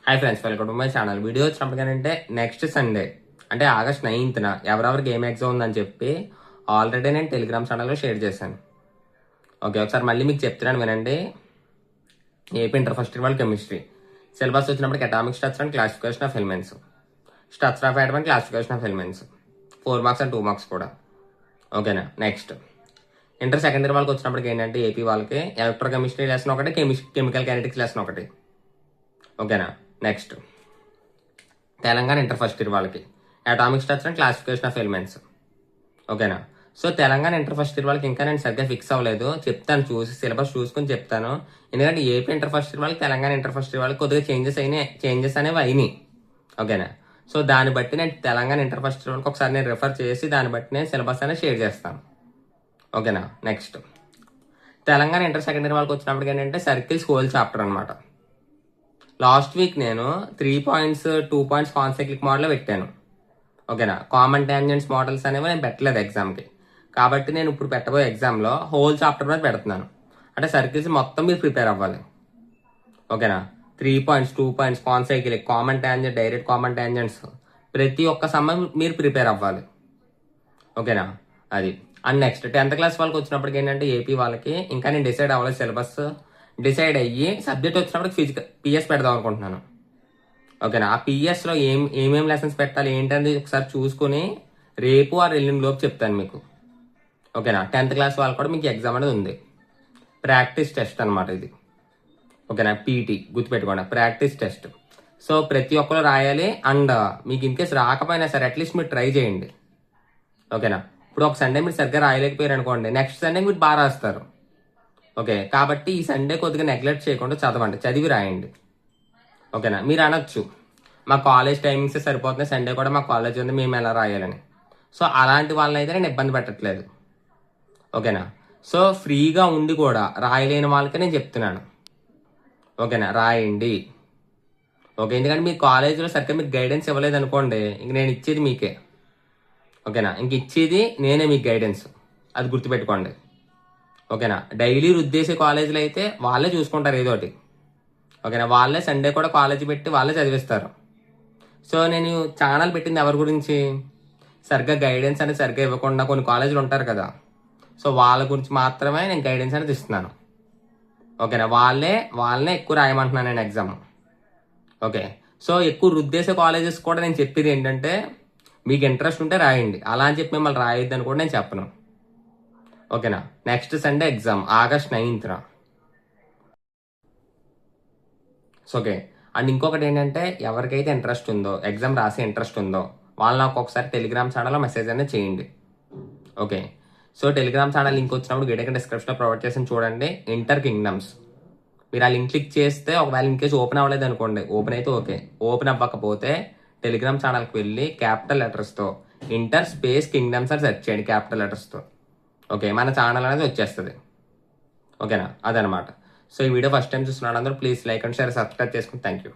Hi friends, welcome to my channel. Video వచ్చినప్పటికంటే next Sunday అంటే August 9th ఎవరెవరికి ఏం ఎగ్జామ్ ఉందని చెప్పి ఆల్రెడీ నేను టెలిగ్రామ్ ఛానల్లో షేర్ చేశాను. ఓకే, ఒకసారి మళ్ళీ మీకు చెప్తున్నాను వినండి. ఏపీ ఇంటర్ ఫస్ట్ ఇయర్ వాళ్ళు కెమిస్ట్రీ సిలబస్ వచ్చినప్పటికి atomic structure and classification of elements, structure of atom and classification of elements, 4 marks and 2 marks కూడా. ఓకేనా. నెక్స్ట్ ఇంటర్ సెకండ్ ఇయర్ వాళ్ళకి వచ్చినప్పటికి ఏంటంటే ఏపీ వాళ్ళకి ఎలక్ట్రోకెమిస్ట్రీ లెసన్ ఒకటి, కెమికల్ కైనెటిక్స్ లెసన్ ఒకటి. ఓకేనా. Next Telangana inter first year వాళ్ళకి atomic structure and classification of elements. ఓకేనా. So Telangana inter first year వాళ్ళకి ఇంకా నేను సరిగ్గా ఫిక్స్ అవ్వలేదు, చెప్తాను, చూసి సిలబస్ చూసుకొని చెప్తాను. ఎందుకంటే ఏపీ ఇంటర్ ఫస్ట్ ఇయర్ వాళ్ళకి తెలంగాణ ఇంటర్ ఫస్ట్ ఇయర్ వాళ్ళకి కొద్దిగా చేంజెస్ అనేవి అయినాయి. ఓకేనా. సో దాన్ని బట్టి నేను తెలంగాణ ఇంటర్ ఫస్ట్ ఇయర్ వాళ్ళకి ఒకసారి నేను రిఫర్ చేసి దాన్ని బట్టి నేను సిలబస్ అనేది షేర్ చేస్తాను. ఓకేనా. Next Telangana inter second year వాళ్ళకి వచ్చినప్పటికి ఏంటంటే సర్కిల్స్ హోల్ చాప్టర్ అనమాట. లాస్ట్ వీక్ నేను 3 పాయింట్స్ 2 పాయింట్స్ కాన్సైక్లిక్ మోడల్ పెట్టాను. ఓకేనా. కామన్ టాంజెంట్స్ మోడల్స్ అనేవి నేను పెట్టలేదు ఎగ్జామ్కి, కాబట్టి నేను ఇప్పుడు పెట్టబోయే ఎగ్జామ్లో హోల్ చాప్టర్ మీద పెడుతున్నాను. అంటే సర్కిల్స్ మొత్తం మీరు ప్రిపేర్ అవ్వాలి. ఓకేనా. 3 points 2 points concyclic, common tangent, direct common tangents, ప్రతి ఒక్క సమయం మీరు ప్రిపేర్ అవ్వాలి. ఓకేనా. అది. అండ్ నెక్స్ట్ 10th క్లాస్ వాళ్ళకి వచ్చినప్పటికి ఏంటంటే ఏపీ వాళ్ళకి ఇంకా నేను డిసైడ్ అవ్వలేదు, సిలబస్ డిసైడ్ అయ్యి సబ్జెక్ట్ వచ్చినప్పుడు పిఎస్ పెడదాం అనుకుంటున్నాను. ఓకేనా. ఆ పిఎస్లో ఏమేమి లెసన్స్ పెట్టాలి ఏంటనేది ఒకసారి చూసుకుని రేపు ఆ ఎల్లుండి లోపు చెప్తాను మీకు. ఓకేనా. 10th క్లాస్ వాళ్ళు కూడా మీకు ఎగ్జామ్ అనేది ఉంది, ప్రాక్టీస్ టెస్ట్ అనమాట ఇది. ఓకేనా. పీటీ గుర్తుపెట్టుకోండి, ప్రాక్టీస్ టెస్ట్. సో ప్రతి ఒక్కరు రాయాలి. అండ్ మీకు ఇన్ కేసు రాకపోయినా సరే అట్లీస్ట్ మీరు ట్రై చేయండి. ఓకేనా. ఇప్పుడు ఒక సండే మీరు సరిగ్గా రాయలేకపోయారు అనుకోండి, నెక్స్ట్ సండే మీరు బాగా రాస్తారు. ఓకే, కాబట్టి ఈ సండే కొద్దిగా నెగ్లెక్ట్ చేయకుండా చదవండి, చదివి రాయండి. ఓకేనా. మీరు అనొచ్చు మా కాలేజ్ టైమింగ్స్ సరిపోతున్నాయి, సండే కూడా మా కాలేజ్ ఉంది, మేము ఎలా రాయాలని. సో అలాంటి వాళ్ళని అయితే నేను ఇబ్బంది పెట్టట్లేదు. ఓకేనా. సో ఫ్రీగా ఉండి కూడా రాయలేని వాళ్ళకే నేను చెప్తున్నాను. ఓకేనా, రాయండి. ఓకే, ఎందుకంటే మీ కాలేజీలో సరిగ్గా మీకు గైడెన్స్ ఇవ్వలేదు అనుకోండి, ఇంక నేను ఇచ్చేది మీకే. ఓకేనా, ఇంక ఇచ్చేది నేనే మీకు గైడెన్స్, అది గుర్తుపెట్టుకోండి. ఓకేనా. డైలీ రుద్దేసే కాలేజీలో అయితే వాళ్ళే చూసుకుంటారు ఏదో ఒకటి. ఓకేనా. వాళ్ళే సండే కూడా కాలేజీ పెట్టి వాళ్ళే చదివిస్తారు. సో నేను ఛానల్ పెట్టింది ఎవరి గురించి, సరిగ్గా గైడెన్స్ అనేది సరిగ్గా ఇవ్వకుండా కొన్ని కాలేజీలు ఉంటారు కదా, సో వాళ్ళ గురించి మాత్రమే నేను గైడెన్స్ అనేది ఇస్తున్నాను. ఓకేనా. వాళ్ళనే ఎక్కువ రాయమంటున్నాను నేను ఎగ్జామ్. ఓకే. సో ఎక్కువ రుద్దేసే కాలేజెస్ కూడా నేను చెప్పేది ఏంటంటే మీకు ఇంట్రెస్ట్ ఉంటే రాయండి, అలా అని చెప్పి మిమ్మల్ని రాయొద్దని కూడా నేను చెప్పను. ఓకేనా. Next Sunday exam August 9th. Okay. And ఇంకొకటి ఏంటంటే ఎవరికైతే ఇంట్రెస్ట్ ఉందో, ఎగ్జామ్ రాసే ఇంట్రెస్ట్ ఉందో, వాళ్ళు నాకు ఒకసారి టెలిగ్రామ్ ఛానల్లో మెసేజ్ అనేది చేయండి. Okay. So Telegram channel link వచ్చినప్పుడు వీడియో డిస్క్రిప్షన్లో ప్రొవైడ్ చేసి చూడండి, ఇంటర్ కింగ్డమ్స్. మీరు ఆ లింక్ క్లిక్ చేస్తే ఒకవేళ ఇన్ కేసు ఓపెన్ అవ్వలేదు అనుకోండి, ఓపెన్ అయితే ఓకే, ఓపెన్ అవ్వకపోతే టెలిగ్రామ్ ఛానల్కి వెళ్ళి క్యాపిటల్ లెటర్స్తో ఇంటర్ స్పేస్ కింగ్డమ్స్ అని సెర్చ్ చేయండి క్యాపిటల్ లెటర్స్తో. ఓకే, మన ఛానల్ అనేది వచ్చేస్తుంది. ఓకేనా, అదనమాట. సో ఈ వీడియో ఫస్ట్ టైం చూస్తున్నాడు అందరూ please like and share, subscribe చేసుకుని థ్యాంక్ యూ.